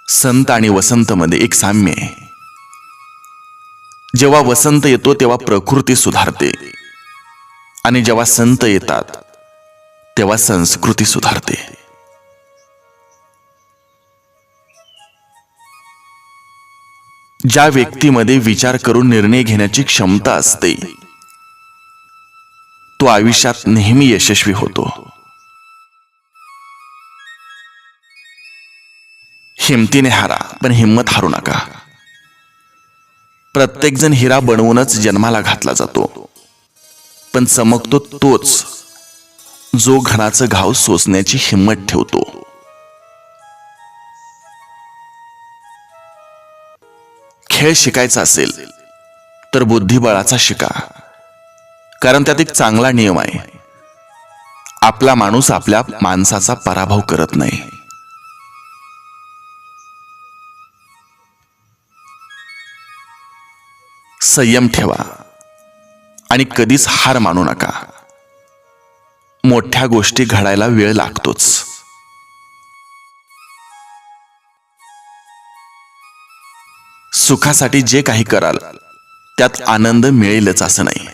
संत आणि वसंत मध्ये एक साम्य आहे. जेव्हा वसंत येतो तेव्हा प्रकृती सुधारते आणि जेव्हा संत येतात तेव्हा संस्कृती सुधारते. ज्या व्यक्तीमध्ये विचार करून निर्णय घेण्याची क्षमता असते तो आयुष्यात नेहमी यशस्वी होतो. हिमतीने हारा पण हिम्मत हारू नका. प्रत्येक जण हिरा बनवूनच जन्माला घातला जातो, पण चमकतो तोच जो घणाचं घाव सोसण्याची हिम्मत ठेवतो. खेळ शिकायचा असेल तर बुद्धिबळाचा शिका, कारण त्यात एक चांगला नियम आहे. आपला माणूस आपल्या माणसाचा पराभव करत नाही. संयम ठेवा आणि कधीच हार मानू नका. मोठ्या गोष्टी घडायला वेळ लागतोच. सुखासाठी जे काही कराल त्यात आनंद मिळेलच असं नाही,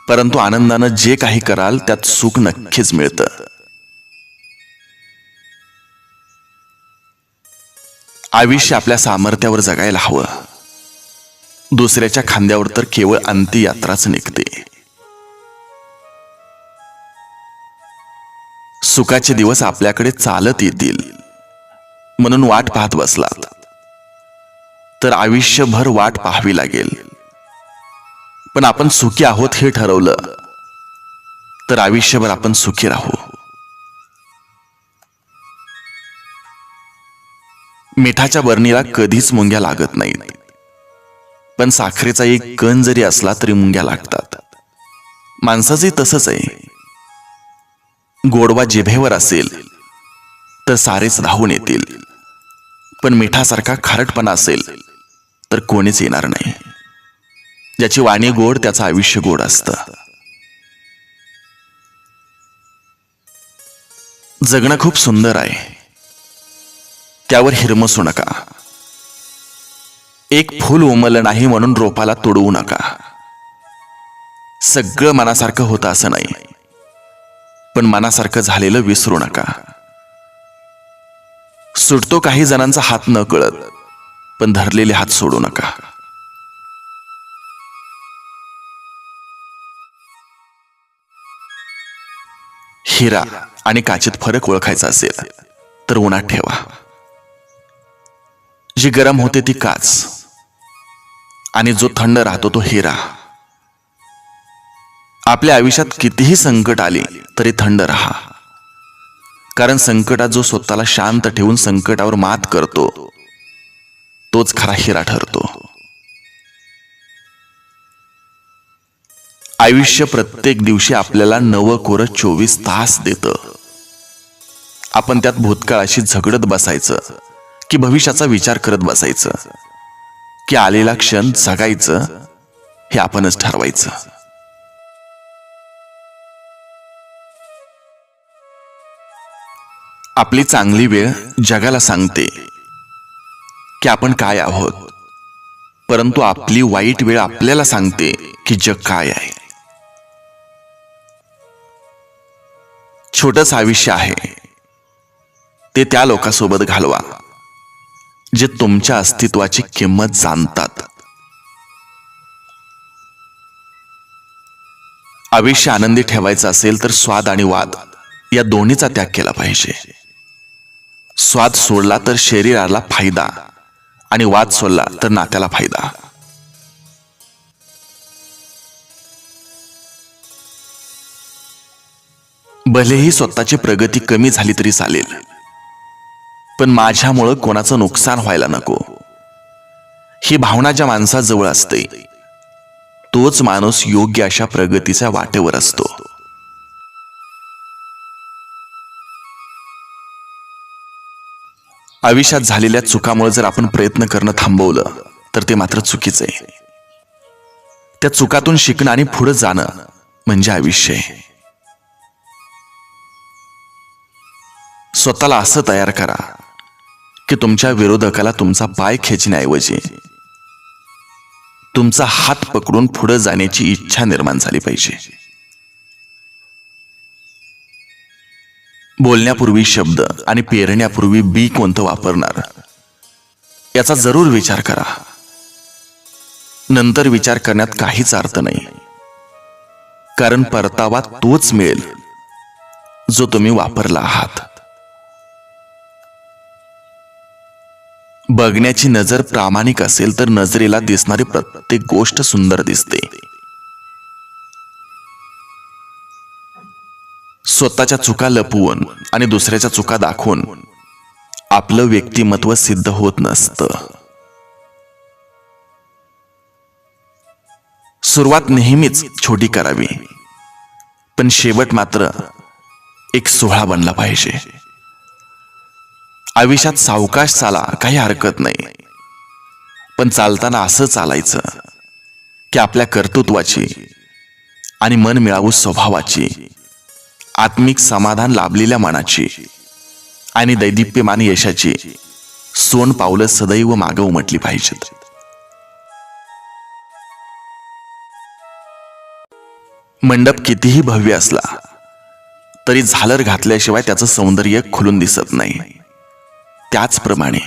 परंतु आनंदानं जे काही कराल त्यात सुख नक्कीच मिळतं. आयुष्य आपल्या सामर्थ्यावर जगायला हवं. दुसऱ्याच्या खांद्यावर तर केवळ अंत्ययात्राच निघते. सुखाचे दिवस आपल्याकडे चालत येतील म्हणून वाट पाहत बसलात तर आयुष्यभर वाट पाहावी लागेल. पण आपण सुखी आहोत हे ठरवलं तर आयुष्यभर आपण सुखी राहू. मिठाच्या बरणीला कधीच मुंग्या लागत नाहीत, पण साखरेचा एक कण जरी असला तरी मुंग्या लागतात. माणसाचंही तसंच आहे. गोडवा जिभेवर असेल तर सारेच धावून येतील, पण मिठासारखा खारटपणा असेल तर कोणीच येणार नाही. ज्याची वाणी गोड त्याचं आयुष्य गोड असतं. जगणं खूप सुंदर आहे, त्यावर हिरमसू नका. एक फूल उमललं नाही म्हणून रोपाला तोडवू नका. सगळं मनासारखं होतं असं नाही, पण मनासारखं झालेलं विसरू नका. सुटतो काही जणांचा हात न कळत, पण धरलेले हात सोडू नका. हिरा आणि काचेत फरक ओळखायचा असेल तर उन्हात ठेवा. जी गरम होते ती काच आणि जो थंड राहतो तो हिरा. आपल्या आयुष्यात कितीही संकट आली तरी थंड राहा, कारण संकटात जो स्वतःला शांत ठेवून संकटावर मात करतो तोच खरा हिरा ठरतो. आयुष्य प्रत्येक दिवशी आपल्याला नवं कोरं 24 तास देतं. आपण त्यात भूतकाळाशी झगडत बसायचं की भविष्याचा विचार करत बसायचं की आलेला क्षण जगायचं हे आपणच ठरवायचं. आपली चांगली वेळ जगाला सांगते की आपण काय आहोत, परंतु आपली वाईट वेळ आपल्याला सांगते की जग काय आहे. छोटंच आयुष्य आहे, ते त्या लोकांसोबत घालवा जे तुमच्या अस्तित्वाची किंमत जाणतात. आयुष्य आनंदी ठेवायचं असेल तर स्वाद आणि वाद या दोन्हीचा त्याग केला पाहिजे. स्वाद सोडला तर शरीराला फायदा आणि वाद सोडला तर नात्याला फायदा. भलेही स्वतःची प्रगती कमी झाली तरी चालेल, पण माझ्यामुळं कोणाचं नुकसान व्हायला नको. ही भावना ज्या माणसाजवळ असते तोच माणूस योग्य अशा प्रगतीच्या वाटेवर असतो. आयुष्यात झालेल्या चुकामुळे जर आपण प्रयत्न करणं थांबवलं तर ते मात्र चुकीचं आहे. त्या चुकातून शिकणं आणि पुढे जाणं म्हणजे आयुष्य आहे. स्वतःला असं तयार करा की तुमच्या विरोधकाला तुमचा पाय खेचण्याऐवजी तुमचा हात पकडून पुढे जाण्याची इच्छा निर्माण झाली पाहिजे. बोलण्यापूर्वी शब्द आणि पेरण्यापूर्वी बी कोणतं वापरणार याचा जरूर विचार करा. नंतर विचार करण्यात काहीच अर्थ नाही, कारण परतावा तोच मिळेल जो तुम्ही वापरला आहात. बघण्याची नजर प्रामाणिक असेल तर नजरेला दिसणारी प्रत्येक गोष्ट सुंदर दिसते. स्वतःच्या चुका लपवून आणि दुसऱ्याच्या चुका दाखवून आपलं व्यक्तिमत्व सिद्ध होत नसतं. सुरुवात नेहमीच छोटी करावी, पण शेवट मात्र एक सोहळा बनला पाहिजे. आयुष्यात सावकाश चाला, काही हरकत नाही, पण चालताना असं चालायचं की आपल्या कर्तृत्वाची आणि मन मिळावू स्वभावाची, आत्मिक समाधान लाभलेल्या मनाची आणि दैदिप्यमान यशाची सोन पावलं सदैव मागे उमटली पाहिजेत. मंडप कितीही भव्य असला तरी झालर घातल्याशिवाय त्याचं सौंदर्य खुलून दिसत नाही. त्याचप्रमाणे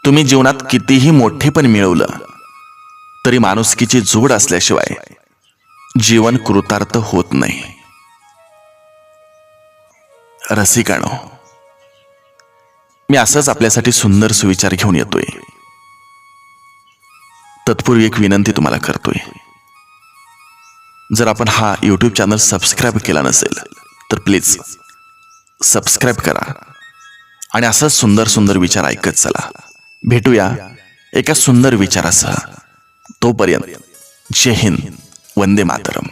तुम्ही जीवनात कितीही मोठेपण मिळवलं तरी माणुसकीची जोड असल्याशिवाय जीवन कृतार्थ होत नाही. रसिकानो, मी असंच आपल्यासाठी सुंदर सुविचार घेऊन येतोय. तत्पूर्वी एक विनंती तुम्हाला करतोय. जर आपण हा यूट्यूब चॅनल सबस्क्राईब केला नसेल तर प्लीज सबस्क्राईब करा आणि असंच सुंदर सुंदर विचार ऐकत चला. भेटूया एका सुंदर विचारासह. तोपर्यंत जय हिंद, वंदे मातरम.